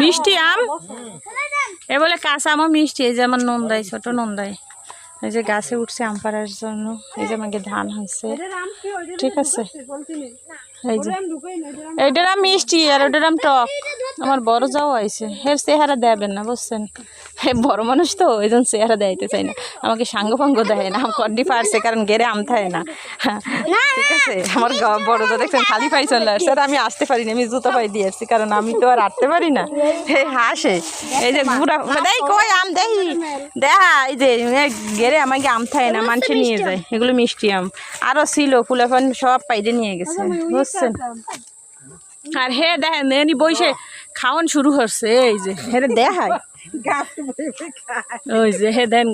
মিষ্টি আম এ বলে কাঁচা আমও মিষ্টি। এই যে আমার নন্দাই, ছোট নন্দাই, এই যে গাছে উঠছে আম পাড়ার জন্য। এই যে আমাকে ধান হয়েছে, ঠিক আছে। এই যে এইটার আম মিষ্টি আর ওটার আম টক। আমার বড় যাও আইছে, এর চেহারা দেবেন না বুঝছেন, বড় মানুষ তো ওই জন্য চেহারা দেখাইতে চাই না। আমাকে সাঙ্গ ফাঙ্গ দেয় না, কড্ডি পারছে কারণ গেরে আম থাকে না, ঠিক আছে। আমার বড় তো দেখছেন খালি পাই চলে আসছে, আর আমি আসতে পারি না, আমি জুতো পাই দিয়ে আসছি কারণ আমি তো আর আটতে পারি না। এই হাসে, এই যে বুড়া দেয় কই আম দেখি দেখা, এই যে গেরে আমাকে আম থাকে না, মানুষে নিয়ে যায়। এগুলো মিষ্টি আম আরো ছিল, ফুলাফান সব পাইতে নিয়ে গেছে বুঝছেন। আর হে দেখেন এনি বইসে খাওয়ান শুরু করছে, এই যে হে দেখায় ওই যে হে দেন